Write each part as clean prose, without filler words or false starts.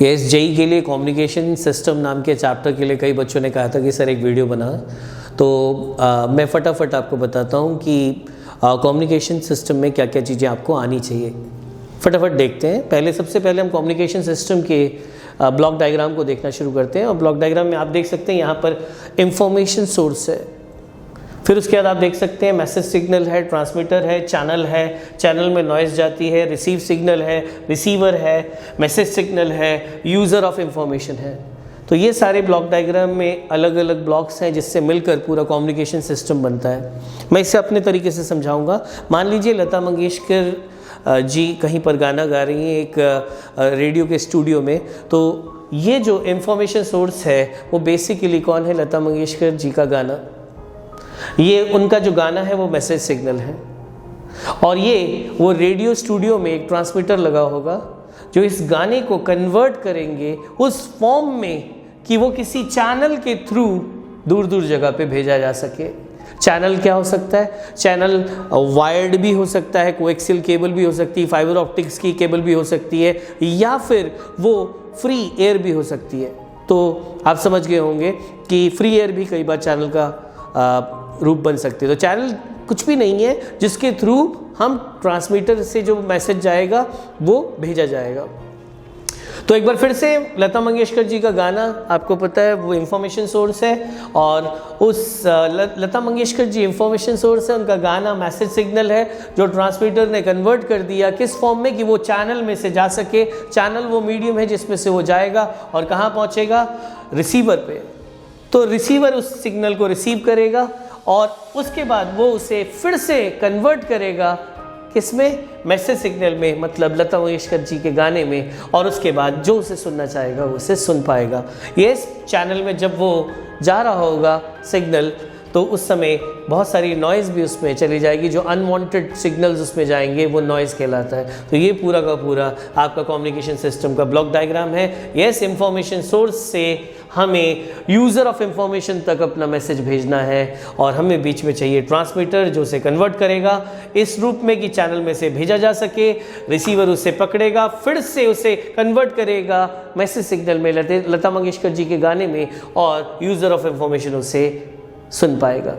Yes, JEE के लिए communication system नाम के चैप्टर के लिए कई बच्चों ने कहा था कि सर एक वीडियो बना, तो मैं फटाफट आपको बताता हूँ कि कम्युनिकेशन सिस्टम में क्या क्या चीज़ें आपको आनी चाहिए। फटाफट देखते हैं। सबसे पहले हम कम्युनिकेशन सिस्टम के ब्लॉक डायग्राम को देखना शुरू करते हैं। और ब्लॉक डायग्राम में आप देख सकते हैं यहाँ पर इंफॉर्मेशन सोर्स है, फिर उसके बाद आप देख सकते हैं मैसेज सिग्नल है, ट्रांसमीटर है, चैनल में नॉइज़ जाती है, रिसीव सिग्नल है, रिसीवर है, मैसेज सिग्नल है, यूज़र ऑफ इंफॉर्मेशन है। तो ये सारे ब्लॉक डायग्राम में अलग अलग ब्लॉक्स हैं जिससे मिलकर पूरा कम्युनिकेशन सिस्टम बनता है। मैं इसे अपने तरीके से समझाऊंगा। मान लीजिए लता मंगेशकर जी कहीं पर गाना गा रही हैं एक रेडियो के स्टूडियो में, तो ये जो इंफॉर्मेशन सोर्स है वो बेसिकली कौन है? लता मंगेशकर जी का गाना। ये उनका जो गाना है वो मैसेज सिग्नल है, और ये वो रेडियो स्टूडियो में एक ट्रांसमीटर लगा होगा जो इस गाने को कन्वर्ट करेंगे उस फॉर्म में कि वो किसी चैनल के थ्रू दूर दूर जगह पे भेजा जा सके। चैनल क्या हो सकता है? चैनल वायर्ड भी हो सकता है, कोएक्सियल केबल भी हो सकती है, फाइबर ऑप्टिक्स की केबल भी हो सकती है, या फिर वो फ्री एयर भी हो सकती है। तो आप समझ गए होंगे कि फ्री एयर भी कई बार चैनल का रूप बन सकते हैं। तो चैनल कुछ भी नहीं है जिसके थ्रू हम ट्रांसमीटर से जो मैसेज जाएगा वो भेजा जाएगा। तो एक बार फिर से लता मंगेशकर जी का गाना आपको पता है वो इंफॉर्मेशन सोर्स है, और उस लता मंगेशकर जी इंफॉर्मेशन सोर्स है, उनका गाना मैसेज सिग्नल है जो ट्रांसमीटर ने कन्वर्ट कर दिया किस फॉर्म में कि वो चैनल में से जा सके। चैनल वो मीडियम है जिसमें से वो जाएगा और कहाँ पहुँचेगा? रिसीवर पे। तो रिसीवर उस सिग्नल को रिसीव करेगा और उसके बाद वो उसे फिर से कन्वर्ट करेगा किसमें? मैसेज सिग्नल में, मतलब लता मंगेशकर जी के गाने में, और उसके बाद जो उसे सुनना चाहेगा वो उसे सुन पाएगा। ये चैनल में जब वो जा रहा होगा सिग्नल, तो उस समय बहुत सारी नॉइज़ भी उसमें चली जाएगी, जो अनवांटेड सिग्नल्स उसमें जाएंगे वो नॉइज़ कहलाता है। तो ये पूरा का पूरा आपका कम्युनिकेशन सिस्टम का ब्लॉक डायग्राम है। यस, इंफॉर्मेशन सोर्स से हमें यूज़र ऑफ इंफॉर्मेशन तक अपना मैसेज भेजना है, और हमें बीच में चाहिए ट्रांसमीटर जो उसे कन्वर्ट करेगा इस रूप में कि चैनल में से भेजा जा सके। रिसीवर उसे पकड़ेगा, फिर से उसे कन्वर्ट करेगा मैसेज सिग्नल में लता मंगेशकर जी के गाने में, और यूज़र ऑफ इंफॉर्मेशन उसे सुन पाएगा।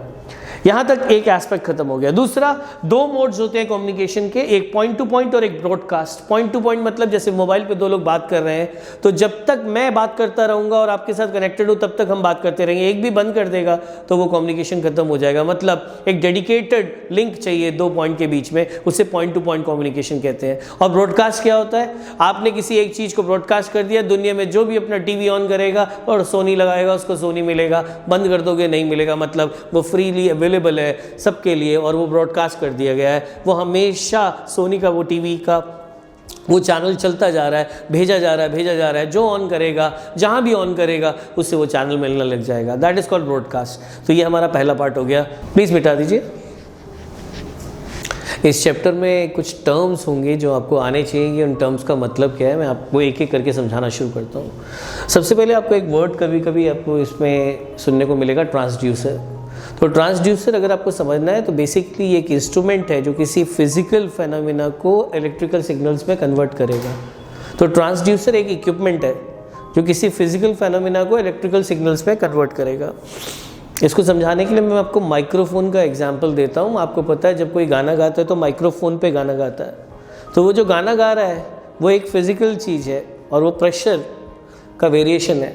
यहाँ तक एक एस्पेक्ट खत्म हो गया। दूसरा, दो मोड्स होते हैं कम्युनिकेशन के, एक पॉइंट टू पॉइंट और एक ब्रॉडकास्ट। पॉइंट टू पॉइंट मतलब जैसे मोबाइल पे दो लोग बात कर रहे हैं, तो जब तक मैं बात करता रहूँगा और आपके साथ कनेक्टेड हूँ तब तक हम बात करते रहेंगे। एक भी बंद कर देगा तो वो कम्युनिकेशन खत्म हो जाएगा। मतलब एक डेडिकेटेड लिंक चाहिए दो पॉइंट के बीच में, उसे पॉइंट टू पॉइंट कम्युनिकेशन कहते हैं। और ब्रॉडकास्ट क्या होता है? आपने किसी एक चीज़ को ब्रॉडकास्ट कर दिया, दुनिया में जो भी अपना टीवी ऑन करेगा और सोनी लगाएगा उसको सोनी मिलेगा, बंद कर दोगे नहीं मिलेगा। मतलब वो फ्रीली अवेलेबल है सबके लिए और वो ब्रॉडकास्ट कर दिया गया है। वो हमेशा सोनी का वो टीवी का वो चैनल चलता जा रहा है, भेजा जा रहा है, जो ऑन करेगा, जहाँ भी ऑन करेगा उससे वो चैनल मिलने लग जाएगा। That is called broadcast. तो ये हमारा पहला पार्ट हो गया। प्लीज़ मिटा दीजिए। इस चैप्टर में कुछ टर्म्स होंगे जो आपको आने चाहिए कि उन टर्म्स का मतलब क्या है। मैं आपको एक एक करके समझाना शुरू करता हूँ। सबसे पहले आपको एक वर्ड कभी कभी आपको इसमें सुनने को मिलेगा, ट्रांसड्यूसर। तो ट्रांसड्यूसर अगर आपको समझना है तो बेसिकली एक इंस्ट्रूमेंट है जो किसी फिजिकल फेनोमेना को इलेक्ट्रिकल सिग्नल्स में कन्वर्ट करेगा। तो ट्रांसड्यूसर एक इक्विपमेंट है जो किसी फिजिकल फेनोमेना को इलेक्ट्रिकल सिग्नल्स में कन्वर्ट करेगा। इसको समझाने के लिए मैं आपको माइक्रोफोन का एग्जांपल देता हूँ। आपको पता है जब कोई गाना गाता है तो माइक्रोफोन पे गाना गाता है, तो वो जो गाना गा रहा है वो एक फिजिकल चीज़ है और वो प्रेशर का वेरिएशन है,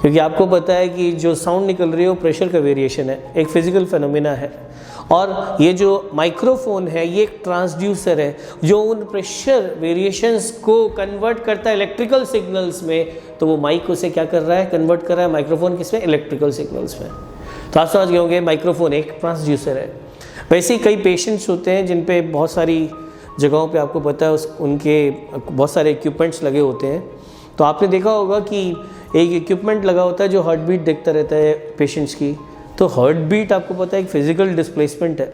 क्योंकि आपको पता है कि जो साउंड निकल रही है वो प्रेशर का वेरिएशन है, एक फिजिकल फेनोमेना है। और ये जो माइक्रोफोन है ये एक ट्रांसड्यूसर है जो उन प्रेशर वेरिएशंस को कन्वर्ट करता है इलेक्ट्रिकल सिग्नल्स में। तो वो माइक उसे क्या कर रहा है? कन्वर्ट कर रहा है माइक्रोफोन किसमें? इलेक्ट्रिकल सिग्नल्स में। तो आप समझ गए होंगे माइक्रोफोन एक ट्रांसड्यूसर है। वैसे ही कई पेशेंट्स होते हैं जिन पे बहुत सारी जगहों पे आपको पता है उनके बहुत सारे इक्विपमेंट्स लगे होते हैं। तो आपने देखा होगा कि एक इक्विपमेंट लगा होता है जो हार्ट बीट देखता रहता है पेशेंट्स की। तो हार्ट बीट आपको पता है एक फिजिकल डिस्प्लेसमेंट है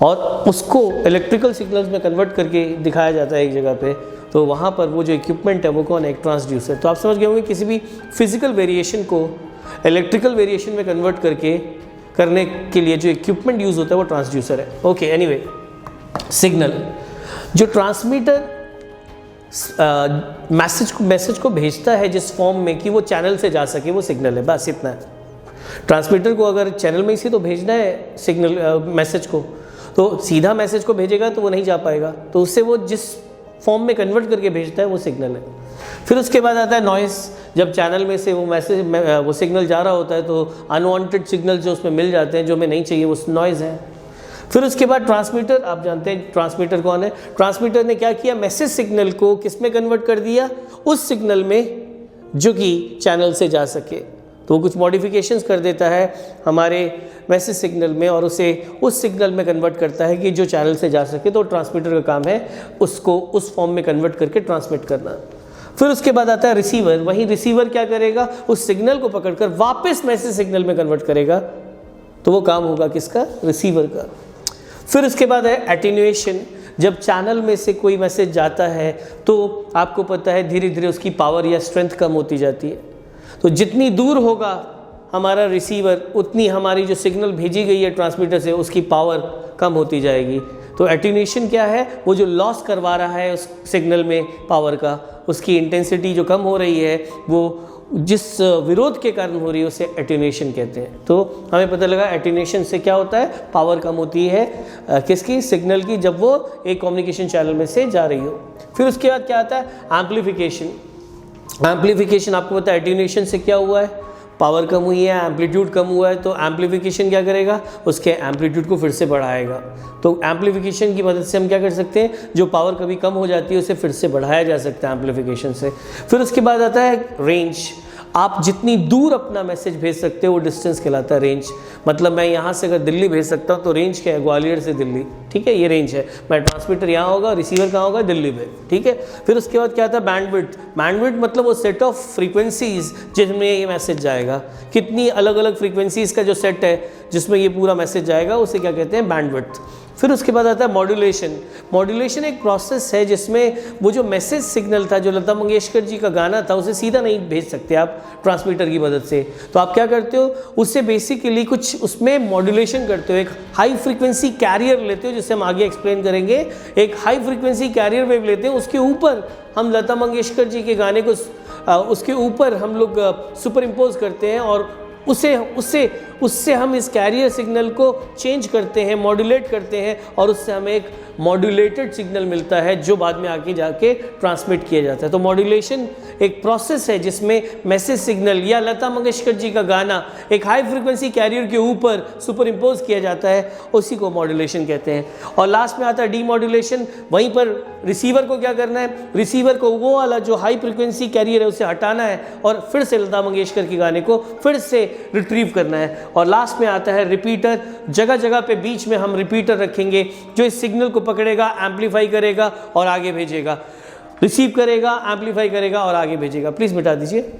और उसको इलेक्ट्रिकल सिग्नल्स में कन्वर्ट करके दिखाया जाता है एक जगह पे। तो वहाँ पर वो जो इक्विपमेंट है वो कौन है? एक ट्रांसड्यूसर। तो आप समझ गए होंगे किसी भी फिजिकल वेरिएशन को इलेक्ट्रिकल वेरिएशन में कन्वर्ट करने के लिए जो इक्विपमेंट यूज़ होता है वो ट्रांसड्यूसर है। ओके, एनीवे, सिग्नल जो ट्रांसमीटर मैसेज को भेजता है जिस फॉर्म में कि वो चैनल से जा सके, वो सिग्नल है, बस इतना है। ट्रांसमीटर को अगर चैनल में इसी तो भेजना है सिग्नल मैसेज को, तो सीधा मैसेज को भेजेगा तो वो नहीं जा पाएगा, तो उससे वो जिस फॉर्म में कन्वर्ट करके भेजता है वो सिग्नल है। फिर उसके बाद आता है नॉइस। जब चैनल में से वो सिग्नल जा रहा होता है तो अनवांटेड सिग्नल जो उसमें मिल जाते हैं, जो हमें नहीं चाहिए, वो नॉइज़ है। फिर उसके बाद ट्रांसमीटर, आप जानते हैं ट्रांसमीटर कौन है। ट्रांसमीटर ने क्या किया, मैसेज सिग्नल को किस में कन्वर्ट कर दिया, उस सिग्नल में जो कि चैनल से जा सके। तो वो कुछ मॉडिफिकेशंस कर देता है हमारे मैसेज सिग्नल में और उसे उस सिग्नल में कन्वर्ट करता है कि जो चैनल से जा सके। तो ट्रांसमीटर का काम है उसको उस फॉर्म में कन्वर्ट करके ट्रांसमिट करना। फिर उसके बाद आता है रिसीवर। वही रिसीवर क्या करेगा, उस सिग्नल को पकड़कर वापस मैसेज सिग्नल में कन्वर्ट करेगा, तो वो काम होगा किसका, रिसीवर का। फिर उसके बाद है एटेन्यूएशन। जब चैनल में से कोई मैसेज जाता है तो आपको पता है धीरे धीरे उसकी पावर या स्ट्रेंथ कम होती जाती है। तो जितनी दूर होगा हमारा रिसीवर, उतनी हमारी जो सिग्नल भेजी गई है ट्रांसमीटर से, उसकी पावर कम होती जाएगी। तो एटेन्यूएशन क्या है, वो जो लॉस करवा रहा है उस सिग्नल में पावर का, उसकी इंटेंसिटी जो कम हो रही है, वो जिस विरोध के कारण हो रही है उसे एटेन्यूएशन कहते हैं। तो हमें पता लगा एटेन्यूएशन से क्या होता है, पावर कम होती है किसकी, सिग्नल की, जब वो एक कम्युनिकेशन चैनल में से जा रही हो। फिर उसके बाद क्या आता है, एम्पलीफिकेशन। एम्पलीफिकेशन आपको पता है एटेन्यूएशन से क्या हुआ है, पावर कम हुई है, एम्पलीट्यूड कम हुआ है। तो एम्पलीफिकेशन क्या करेगा, उसके एम्पलीट्यूड को फिर से बढ़ाएगा। तो एम्पलीफिकेशन की मदद से हम क्या कर सकते हैं, जो पावर कभी कम हो जाती है उसे फिर से बढ़ाया जा सकता है एम्पलीफिकेशन से। फिर उसके बाद आता है रेंज। आप जितनी दूर अपना मैसेज भेज सकते हो वो डिस्टेंस कहलाता है रेंज। मतलब मैं यहाँ से अगर दिल्ली भेज सकता हूँ तो रेंज क्या है, ग्वालियर से दिल्ली, ठीक है, ये रेंज है। मैं ट्रांसमीटर यहाँ होगा, रिसीवर कहाँ होगा, दिल्ली में, ठीक है। फिर उसके बाद क्या आता है बैंडविड्थ। बैंडविड्थ मतलब वो सेट ऑफ फ्रीक्वेंसीज जिसमें ये मैसेज जाएगा, कितनी अलग अलग फ्रीक्वेंसीज का जो सेट है जिसमें ये पूरा मैसेज जाएगा, उसे क्या कहते हैं, बैंडविड्थ। फिर उसके बाद आता है मॉड्यूलेशन। मॉड्यूलेशन एक प्रोसेस है जिसमें वो जो मैसेज सिग्नल था, जो लता मंगेशकर जी का गाना था, उसे सीधा नहीं भेज सकते आप ट्रांसमीटर की मदद से। तो आप क्या करते हो, उससे बेसिकली कुछ उसमें मॉड्यूलेशन करते हो, एक हाई फ्रीक्वेंसी कैरियर लेते हो, जिसे हम आगे एक्सप्लेन करेंगे। एक हाई फ्रीक्वेंसी कैरियर वेव लेते हैं, उसके ऊपर हम लता मंगेशकर जी के गाने को उसके ऊपर हम लोग सुपर इम्पोज करते हैं और उससे हम इस कैरियर सिग्नल को चेंज करते हैं, मॉड्यूलेट करते हैं और उससे हमें एक मॉड्यूलेटेड सिग्नल मिलता है जो बाद में आके जाके ट्रांसमिट किया जाता है। तो मॉड्यूलेशन एक प्रोसेस है जिसमें मैसेज सिग्नल या लता मंगेशकर जी का गाना एक हाई फ्रीक्वेंसी कैरियर के ऊपर सुपर इम्पोज किया जाता है, उसी को मॉड्यूलेशन कहते हैं। और लास्ट में आता है डीमॉड्यूलेशन। वहीं पर रिसीवर को क्या करना है, रिसीवर को वो वाला जो हाई फ्रीक्वेंसी कैरियर है उसे हटाना है और फिर से लता मंगेशकर के गाने को फिर से रिट्रीव करना है। और लास्ट में आता है रिपीटर। जगह जगह पे बीच में हम रिपीटर रखेंगे जो इस सिग्नल को पकड़ेगा, एम्पलीफाई करेगा और आगे भेजेगा, रिसीव करेगा, एम्पलीफाई करेगा और आगे भेजेगा। प्लीज मिटा दीजिए।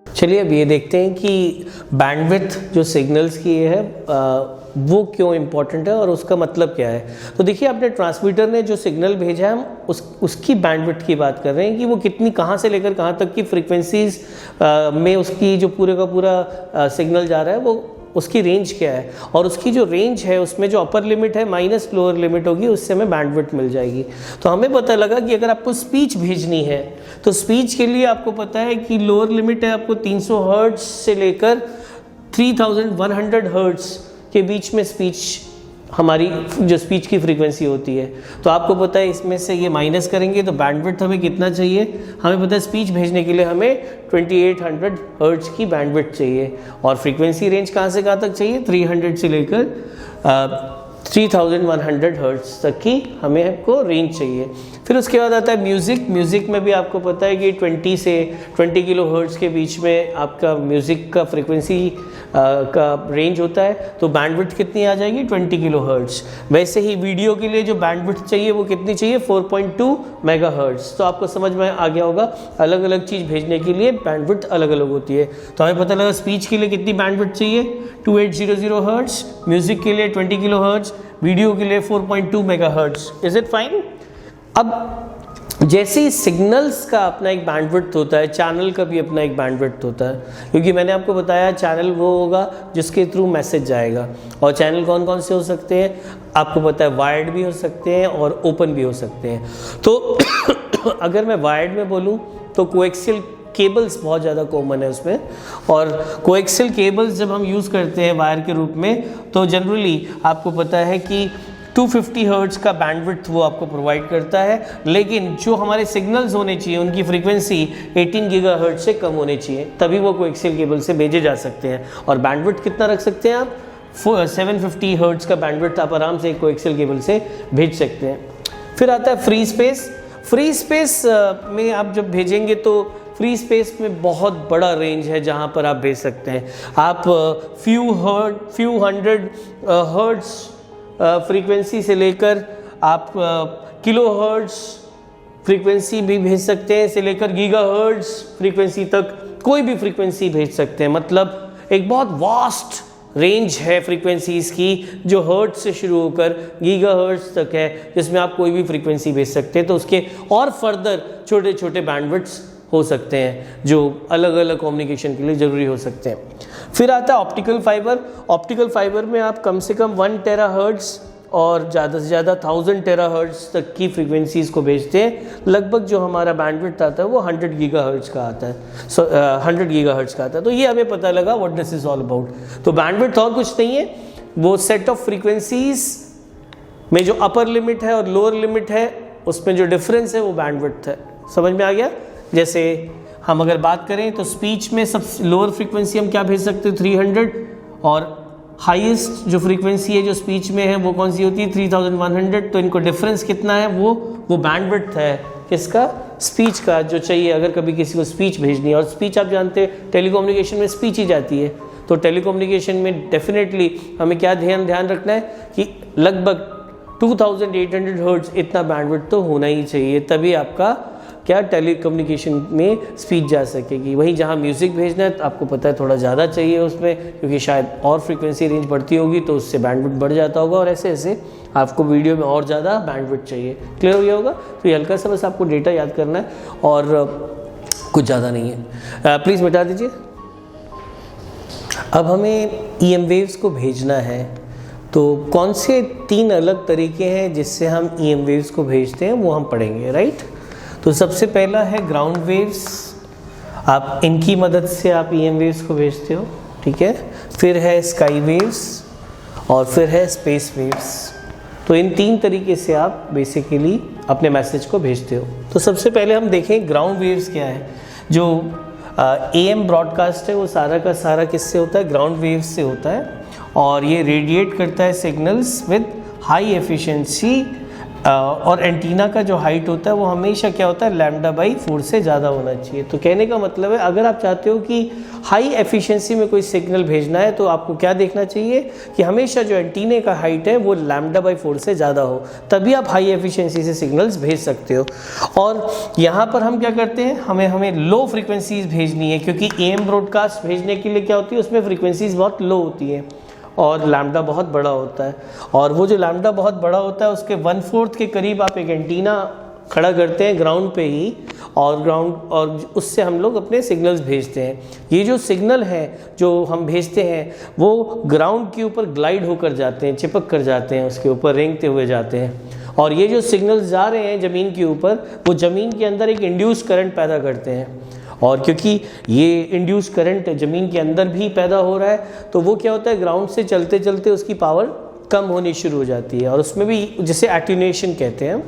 चलिए अब ये देखते हैं कि बैंडविड्थ जो सिग्नल्स की है वो क्यों इम्पोर्टेंट है और उसका मतलब क्या है। तो देखिए, आपने ट्रांसमीटर ने जो सिग्नल भेजा है, हम उसकी बैंडविड्थ की बात कर रहे हैं कि वो कितनी, कहाँ से लेकर कहाँ तक की फ्रीक्वेंसीज में उसकी जो पूरे का पूरा सिग्नल जा रहा है, वो उसकी रेंज क्या है। और उसकी जो रेंज है उसमें जो अपर लिमिट है माइनस लोअर लिमिट होगी, उससे हमें बैंडविड्थ मिल जाएगी। तो हमें पता लगा कि अगर आपको स्पीच भेजनी है तो स्पीच के लिए आपको पता है कि लोअर लिमिट है आपको 300 हर्ट्ज से लेकर 3100 हर्ट्ज के बीच में स्पीच, हमारी जो स्पीच की फ्रीक्वेंसी होती है। तो आपको पता है इसमें से ये माइनस करेंगे तो बैंडविड्थ हमें कितना चाहिए, हमें पता है स्पीच भेजने के लिए हमें 2800 हर्ट्ज की बैंडविड्थ चाहिए। और फ्रीक्वेंसी रेंज कहाँ से कहाँ तक चाहिए, 300 से लेकर 3100 हर्ट्ज तक की हमें को रेंज चाहिए। फिर उसके बाद आता है म्यूज़िक। म्यूज़िक में भी आपको पता है कि 20 से 20 किलो हर्ट्ज के बीच में आपका म्यूज़िक का फ्रीक्वेंसी का रेंज होता है। तो बैंडविड्थ कितनी आ जाएगी, 20 किलो हर्ट्ज। वैसे ही वीडियो के लिए जो बैंडविड्थ चाहिए वो कितनी चाहिए, 4.2 मेगा हर्ट्ज। तो आपको समझ में आ गया होगा, अलग अलग चीज़ भेजने के लिए बैंडविड्थ अलग अलग होती है। तो हमें पता लगा स्पीच के लिए कितनी बैंडविड्थ चाहिए, 2800 हर्ट्ज, म्यूज़िक के लिए 20 किलो हर्ट्ज, वीडियो के लिए 4.2 mega hertz. Is it fine. अब जैसे ही सिग्नल्स का अपना एक बैंडविड्थ होता है, चैनल का भी अपना एक बैंडविड्थ होता है, क्योंकि मैंने आपको बताया चैनल वो होगा जिसके थ्रू मैसेज जाएगा। और चैनल कौन कौन से हो सकते हैं, आपको पता है वायर्ड भी हो सकते हैं और ओपन भी हो सकते हैं। तो अगर मैं वायर्ड में बोलूँ तो कोएक्सियल केबल्स बहुत ज़्यादा कॉमन है उसमें, और कोएक्सियल केबल्स जब हम यूज़ करते हैं वायर के रूप में तो जनरली आपको पता है कि 250 हर्ट्ज़ का बैंडविड्थ वो आपको प्रोवाइड करता है, लेकिन जो हमारे सिग्नल्स होने चाहिए उनकी फ्रीक्वेंसी 18 गीगाहर्ट्ज़ से कम होनी चाहिए, तभी वो कोएक्सियल केबल से भेजे जा सकते हैं। और बैंडविड्थ कितना रख सकते हैं आप, 750 हर्ट्ज़ का बैंडविड्थ आप आराम से एक कोएक्सियल केबल से भेज सकते हैं। फिर आता है फ्री स्पेस। फ्री स्पेस में आप जब भेजेंगे तो फ्री स्पेस में बहुत बड़ा रेंज है जहाँ पर आप भेज सकते हैं। आप फ्यू हंड्रेड हर्ट्ज़ फ्रीक्वेंसी से लेकर आप किलो हर्ट्ज़ फ्रीक्वेंसी भी भेज सकते हैं, से लेकर गीगा हर्ट्ज़ फ्रीक्वेंसी तक कोई भी फ्रीक्वेंसी भेज सकते हैं। मतलब एक बहुत वास्ट रेंज है फ्रीक्वेंसीज़ की जो हर्ट्ज़ से शुरू होकर गीगा हर्ट्ज़ तक है, जिसमें आप कोई भी फ्रीक्वेंसी भेज सकते हैं। तो उसके और फर्दर छोटे छोटे बैंडविड्थ्स हो सकते हैं जो अलग अलग कम्युनिकेशन के लिए ज़रूरी हो सकते हैं। फिर आता है ऑप्टिकल फाइबर। ऑप्टिकल फाइबर में आप कम से कम 1 टेराहर्ट्ज़ और ज़्यादा से ज़्यादा 1000 टेराहर्ट्ज़ तक की फ्रीक्वेंसीज़ को भेजते हैं। लगभग जो हमारा बैंडविड्थ आता है वो 100 गीगाहर्ट्ज़ का आता है, 100 गीगाहर्ट्ज़ का आता है। तो ये हमें पता लगा what this is all about. तो बैंडविड्थ और कुछ नहीं है, वो सेट ऑफ फ्रीक्वेंसीज़ में जो अपर लिमिट है और लोअर लिमिट है उसमें जो डिफरेंस है वो बैंडविड्थ है। समझ में आ गया? जैसे हम अगर बात करें तो स्पीच में सब लोअर फ्रीक्वेंसी हम क्या भेज सकते हैं, 300, और हाईएस्ट जो फ्रीक्वेंसी है जो स्पीच में है वो कौन सी होती है, 3100। तो इनको डिफरेंस कितना है, वो बैंडविड्थ है किसका, स्पीच का, जो चाहिए अगर कभी किसी को स्पीच भेजनी है। और स्पीच आप जानते हैं टेलीकम्युनिकेशन में स्पीच ही जाती है। तो टेलीकम्युनिकेशन में डेफिनेटली हमें क्या ध्यान रखना है कि लगभग 2800 हर्ट्ज़ इतना बैंडविड्थ तो होना ही चाहिए, तभी आपका क्या टेलीकम्युनिकेशन में स्पीच जा सकेगी। वहीं जहाँ म्यूज़िक भेजना है तो आपको पता है थोड़ा ज़्यादा चाहिए उसमें, क्योंकि शायद और फ्रीक्वेंसी रेंज बढ़ती होगी तो उससे बैंडविड्थ बढ़ जाता होगा, और ऐसे ऐसे आपको वीडियो में और ज़्यादा बैंडविड्थ चाहिए। क्लियर हो गया होगा? तो ये हल्का सा बस आपको डेटा याद करना है और कुछ ज़्यादा नहीं है। प्लीज़ मिटा दीजिए। अब हमें EM वेव्स को भेजना है, तो कौन से 3 अलग तरीके हैं जिससे हम EM वेव्स को भेजते हैं वो हम पढ़ेंगे, राइट? तो सबसे पहला है ग्राउंड वेव्स, आप इनकी मदद से आप EM वेव्स को भेजते हो, ठीक है। फिर है स्काई वेव्स और फिर है स्पेस वेव्स। तो इन 3 तरीके से आप बेसिकली अपने मैसेज को भेजते हो। तो सबसे पहले हम देखें ग्राउंड वेव्स क्या है। जो AM ब्रॉडकास्ट है वो सारा का सारा किससे होता है, ग्राउंड वेव्स से होता है, और ये रेडिएट करता है सिग्नल्स विद हाई एफिशिएंसी। और एंटीना का जो हाइट होता है वो हमेशा क्या होता है, λ/4 से ज़्यादा होना चाहिए। तो कहने का मतलब है अगर आप चाहते हो कि हाई एफिशिएंसी में कोई सिग्नल भेजना है तो आपको क्या देखना चाहिए कि हमेशा जो एंटीने का हाइट है वो λ/4 से ज़्यादा हो, तभी आप हाई एफिशिएंसी से सिग्नल्स भेज सकते हो। और यहाँ पर हम क्या करते हैं, हमें लो फ्रीक्वेंसीज भेजनी है, क्योंकि AM ब्रॉडकास्ट भेजने के लिए क्या होती है, उसमें फ्रीक्वेंसीज बहुत लो होती हैं और लैम्डा बहुत बड़ा होता है। और वो जो लैम्डा बहुत बड़ा होता है उसके 1/4 के करीब आप एक एंटीना खड़ा करते हैं ग्राउंड पे ही, और उससे हम लोग अपने सिग्नल्स भेजते हैं। ये जो सिग्नल है जो हम भेजते हैं वो ग्राउंड के ऊपर ग्लाइड होकर जाते हैं, चिपक कर जाते हैं, उसके ऊपर रेंगते हुए जाते हैं। और ये जो सिग्नल्स जा रहे हैं ज़मीन के ऊपर, वो ज़मीन के अंदर एक इंड्यूस करंट पैदा करते हैं। और क्योंकि ये इंड्यूस करंट ज़मीन के अंदर भी पैदा हो रहा है तो वो क्या होता है, ग्राउंड से चलते चलते उसकी पावर कम होनी शुरू हो जाती है। और उसमें भी जिसे एटीन्यूएशन कहते हैं,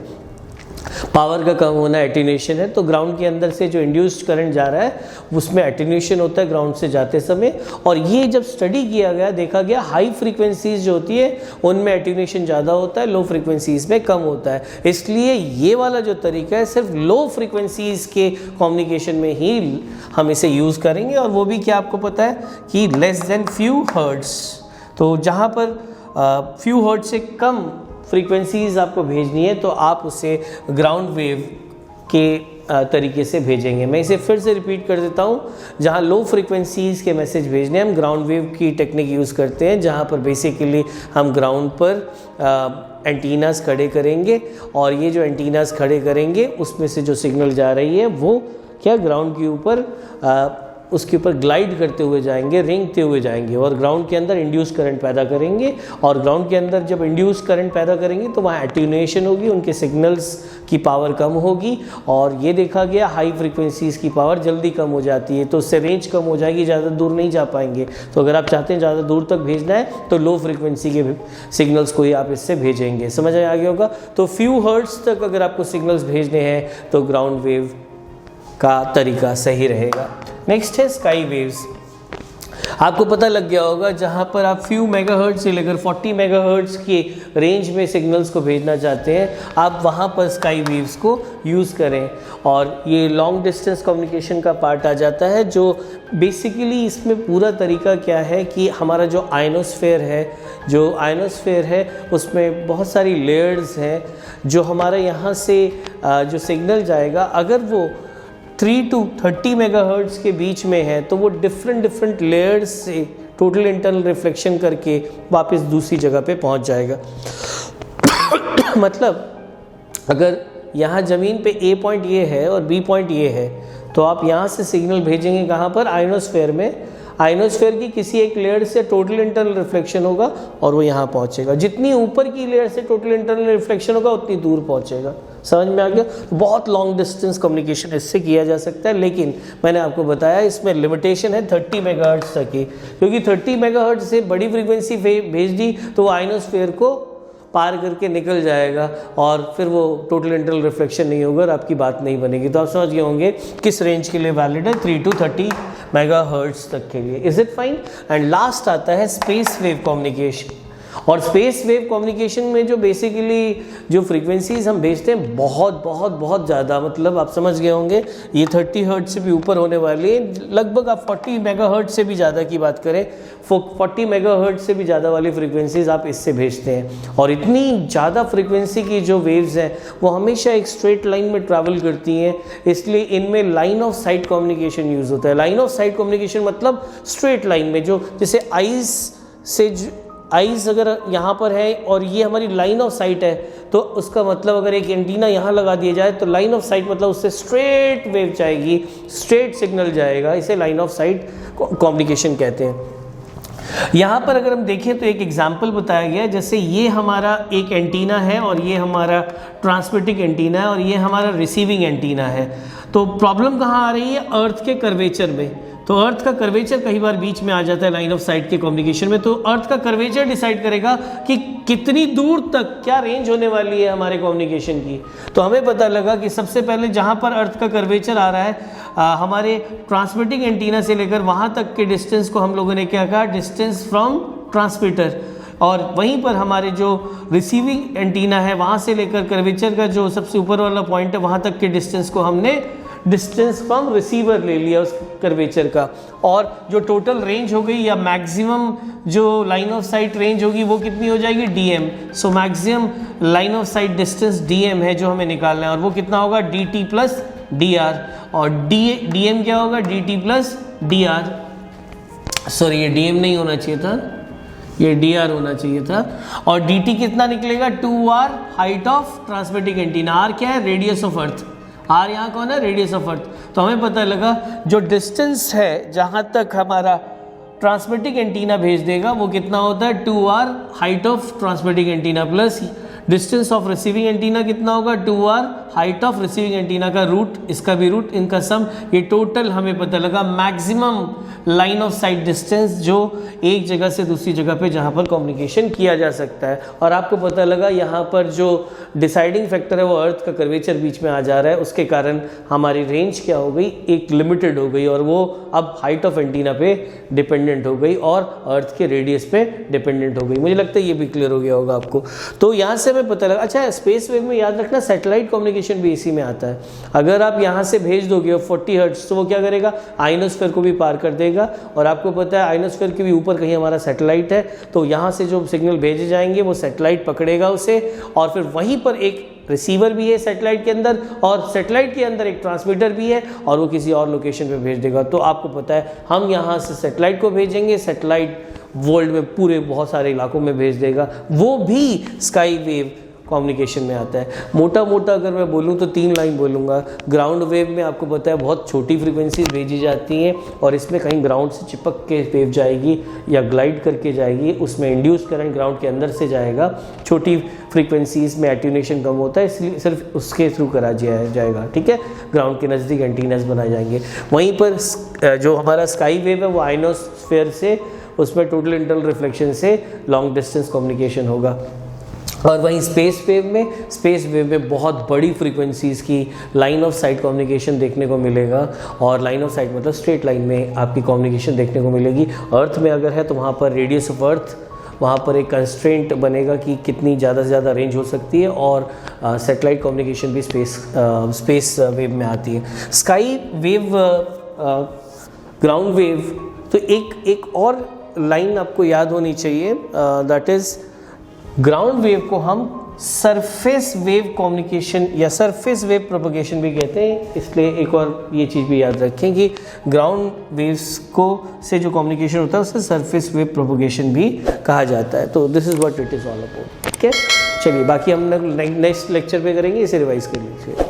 पावर का कम होना एटीन्यूएशन है। तो ग्राउंड के अंदर से जो इंड्यूस्ड करंट जा रहा है उसमें एटीन्यूएशन होता है ग्राउंड से जाते समय। और ये जब स्टडी किया गया, देखा गया हाई फ्रीक्वेंसीज जो होती है उनमें एटीन्यूएशन ज़्यादा होता है, लो फ्रीक्वेंसीज में कम होता है। इसलिए ये वाला जो तरीका है सिर्फ लो फ्रीक्वेंसीज के कम्युनिकेशन में ही हम इसे यूज़ करेंगे, और वो भी क्या आपको पता है कि लेस देन फ्यू हर्ट्ज़। तो जहाँ पर फ्यू हर्ट्ज़ से कम फ्रीक्वेंसीज आपको भेजनी है तो आप उसे ग्राउंड वेव के तरीके से भेजेंगे। मैं इसे फिर से रिपीट कर देता हूँ। जहाँ लो फ्रिक्वेंसीज़ के मैसेज भेजने हम ग्राउंड वेव की टेक्निक यूज़ करते हैं, जहाँ पर बेसिकली हम ग्राउंड पर एंटीनास खड़े करेंगे और ये जो एंटीनास खड़े करेंगे उसमें से जो सिग्नल जा रही है वो क्या ग्राउंड के ऊपर उसके ऊपर ग्लाइड करते हुए जाएंगे, रेंगते हुए जाएंगे और ग्राउंड के अंदर इंड्यूस करंट पैदा करेंगे। और ग्राउंड के अंदर जब इंड्यूस करंट पैदा करेंगे तो वहाँ एट्यूनेशन होगी, उनके सिग्नल्स की पावर कम होगी और ये देखा गया हाई फ्रिक्वेंसीज़ की पावर जल्दी कम हो जाती है, तो उससे रेंज कम हो जाएगी, ज़्यादा दूर नहीं जा पाएंगे। तो अगर आप चाहते हैं ज़्यादा दूर तक भेजना है तो लो फ्रिक्वेंसी के सिग्नल्स को ही आप इससे भेजेंगे। समझ आ गया होगा। तो फ्यू हर्ट्ज़ तक अगर आपको सिग्नल्स भेजने हैं तो ग्राउंड वेव का तरीका सही रहेगा। नेक्स्ट है स्काई वेव्स। आपको पता लग गया होगा जहाँ पर आप फ्यू मेगाहर्ट्ज से लेकर 40 मेगाहर्ट्ज के रेंज में सिग्नल्स को भेजना चाहते हैं, आप वहाँ पर स्काई वेव्स को यूज़ करें। और ये लॉन्ग डिस्टेंस कम्युनिकेशन का पार्ट आ जाता है, जो बेसिकली इसमें पूरा तरीका क्या है कि हमारा जो आयनोस्फेयर है उसमें बहुत सारी लेयर्स हैं। जो हमारा यहाँ से जो सिग्नल जाएगा अगर वो 3 to 30 मेगाहर्ट्ज के बीच में है तो वो डिफरेंट लेयर्स से टोटल इंटरनल रिफ्लेक्शन करके वापस दूसरी जगह पे पहुंच जाएगा। मतलब अगर यहाँ ज़मीन पे ए पॉइंट ये है और बी पॉइंट ये है तो आप यहाँ से सिग्नल भेजेंगे कहाँ पर, आयनोस्फेयर में। आयनोस्फेयर की किसी एक लेयर से टोटल इंटरनल रिफ्लेक्शन होगा और वो यहाँ पहुँचेगा। जितनी ऊपर की लेयर से टोटल इंटरनल रिफ्लेक्शन होगा उतनी दूर पहुँचेगा। समझ में आ गया। बहुत लॉन्ग डिस्टेंस कम्युनिकेशन इससे किया जा सकता है, लेकिन मैंने आपको बताया इसमें लिमिटेशन है 30 मेगाहर्ट्ज तक की, क्योंकि 30 मेगाहर्ट्ज से बड़ी फ्रीक्वेंसी भेज दी तो वो आयनोस्फेयर को पार करके निकल जाएगा और फिर वो टोटल इंटरनल रिफ्लेक्शन नहीं होगा और आपकी बात नहीं बनेगी। तो आप समझ गए होंगे किस रेंज के लिए वैलिड है, 3 to 30 मेगाहर्ट्ज तक के लिए। Is it fine. And last आता है स्पेस वेव कम्युनिकेशन। और स्पेस वेव कम्युनिकेशन में जो बेसिकली जो फ्रीक्वेंसीज हम भेजते हैं बहुत ज़्यादा, मतलब आप समझ गए होंगे ये 30 हर्ट्ज से भी ऊपर होने वाली है। लगभग आप 40 मेगाहर्ट्ज से भी ज़्यादा की बात करें, 40 मेगाहर्ट्ज से भी ज़्यादा वाली फ्रीक्वेंसीज आप इससे भेजते हैं। और इतनी ज़्यादा फ्रीक्वेंसी की जो वेव्स हैं वो हमेशा एक स्ट्रेट लाइन में ट्रैवल करती हैं, इसलिए इनमें line of site communication use होता है। लाइन ऑफ साइट कम्युनिकेशन मतलब स्ट्रेट लाइन में, जो जैसे आइस अगर यहाँ पर है और ये हमारी लाइन ऑफ साइट है तो उसका मतलब अगर एक एंटीना यहाँ लगा दिया जाए तो लाइन ऑफ साइट मतलब उससे स्ट्रेट वेव जाएगी, स्ट्रेट सिग्नल जाएगा। इसे लाइन ऑफ साइट कम्युनिकेशन कहते हैं। यहाँ पर अगर हम देखें तो एक एग्जाम्पल बताया गया है, जैसे ये हमारा एक एंटीना है और ये हमारा ट्रांसमिटिंग एंटीना है और ये हमारा रिसीविंग एंटीना है। तो प्रॉब्लम कहाँ आ रही है, अर्थ के कर्वेचर में। तो अर्थ का कर्वेचर कई बार बीच में आ जाता है लाइन ऑफ साइट के कम्युनिकेशन में। तो अर्थ का कर्वेचर डिसाइड करेगा कि कितनी दूर तक क्या रेंज होने वाली है हमारे कम्युनिकेशन की। तो हमें पता लगा कि सबसे पहले जहाँ पर अर्थ का कर्वेचर आ रहा है हमारे ट्रांसमिटिंग एंटीना से लेकर वहाँ तक के डिस्टेंस को हम लोगों ने क्या कहा, डिस्टेंस फ्रॉम ट्रांसमीटर। और वहीं पर हमारे जो रिसीविंग एंटीना है वहाँ से लेकर कर्वेचर का जो सबसे ऊपर वाला पॉइंट है वहाँ तक के डिस्टेंस को हमने डिस्टेंस फ्रॉम रिसीवर ले लिया उस कर्वेचर का। और जो टोटल रेंज हो गई या मैक्सिमम जो लाइन ऑफ साइट रेंज होगी वो कितनी हो जाएगी, dm। So maximum line of site distance dm है जो हमें निकालना है और वो कितना होगा, dt प्लस dr। और dm क्या होगा, dt प्लस dr। सॉरी ये dm नहीं होना चाहिए था, ये dr होना चाहिए था। और dt कितना निकलेगा, 2r height of transmitting antenna. r क्या है, रेडियस ऑफ अर्थ। आर यहाँ कौन है, रेडियस ऑफ अर्थ। तो हमें पता लगा जो डिस्टेंस है जहाँ तक हमारा ट्रांसमिटिंग एंटीना भेज देगा वो कितना होता है, 2r height of transmitting antenna plus distance of receiving antenna कितना होगा, 2r height of receiving antenna का रूट, इसका भी रूट, इनका सम। ये टोटल हमें पता लगा maximum line of site distance जो एक जगह से दूसरी जगह पे जहाँ पर कम्युनिकेशन किया जा सकता है। और आपको पता लगा यहाँ पर जो डिसाइडिंग फैक्टर है वो अर्थ का कर्वेचर बीच में आ जा रहा है, उसके कारण हमारी रेंज क्या हो गई, एक लिमिटेड हो गई और वो अब हाइट ऑफ एंटीना पे डिपेंडेंट हो गई और अर्थ के रेडियस पे डिपेंडेंट हो गई। मुझे लगता है ये भी क्लियर हो गया होगा आपको। तो यहाँ से हमें पता लगा। अच्छा, स्पेस वेव में याद रखना सैटेलाइट कम्युनिकेशन भी इसी में आता है। अगर आप यहाँ से भेज दोगे 40 हर्ट्ज तो वो क्या करेगा, आयनोस्फेयर को भी पार कर देगा। और आपको पता है आयनोस्फेयर के भी ऊपर कहीं हमारा सैटेलाइट है, तो यहाँ से जो सिग्नल भेजे जाएंगे वो सैटेलाइट पकड़ेगा उसे और फिर वहीं पर एक रिसीवर भी है सैटेलाइट के अंदर, और सैटेलाइट के अंदर एक ट्रांसमीटर भी है, और वो किसी और लोकेशन पे भेज देगा। तो आपको पता है हम यहाँ से सैटेलाइट को भेजेंगे, सैटेलाइट वर्ल्ड में पूरे बहुत सारे इलाकों में भेज देगा, वो भी स्काई वेव कम्युनिकेशन में आता है। मोटा मोटा अगर मैं बोलूँ तो 3 लाइन बोलूँगा। ग्राउंड वेव में आपको पता है बहुत छोटी फ्रीक्वेंसीज भेजी जाती हैं, और इसमें कहीं ग्राउंड से चिपक के वेव जाएगी या ग्लाइड करके जाएगी, उसमें इंड्यूस करंट ग्राउंड के अंदर से जाएगा। छोटी फ्रीक्वेंसीज में एट्यूनेशन कम होता है, इसलिए सिर्फ उसके थ्रू करा जाएगा, ठीक है। ग्राउंड के नज़दीक एंटीनास बनाए जाएंगे। वहीं पर जो हमारा स्काई वेव है वो आयनोस्फेयर से, उसमें टोटल इंटरनल रिफ्लेक्शन से लॉन्ग डिस्टेंस कम्युनिकेशन होगा। और वहीं स्पेस वेव में बहुत बड़ी फ्रीक्वेंसीज़ की लाइन ऑफ साइट कम्युनिकेशन देखने को मिलेगा, और लाइन ऑफ साइट मतलब स्ट्रेट लाइन में आपकी कम्युनिकेशन देखने को मिलेगी। अर्थ में अगर है तो वहाँ पर रेडियस ऑफ अर्थ, वहाँ पर एक कंस्ट्रेंट बनेगा कि कितनी ज़्यादा से ज़्यादा रेंज हो सकती है, और सैटेलाइट कम्युनिकेशन भी स्पेस वेव में आती है। स्काई वेव, ग्राउंड वेव, तो एक और लाइन आपको याद होनी चाहिए, दैट इज़ ग्राउंड वेव को हम सरफेस वेव कम्युनिकेशन या सरफेस वेव प्रोपगेशन भी कहते हैं। इसलिए एक और ये चीज़ भी याद रखें कि ग्राउंड वेव्स को से जो कम्युनिकेशन होता है उसे सरफेस वेव प्रोपगेशन भी कहा जाता है। तो this is what it is all about, ठीक है। चलिए बाकी हम नेक्स्ट लेक्चर पे करेंगे, इसे रिवाइज कर लीजिए।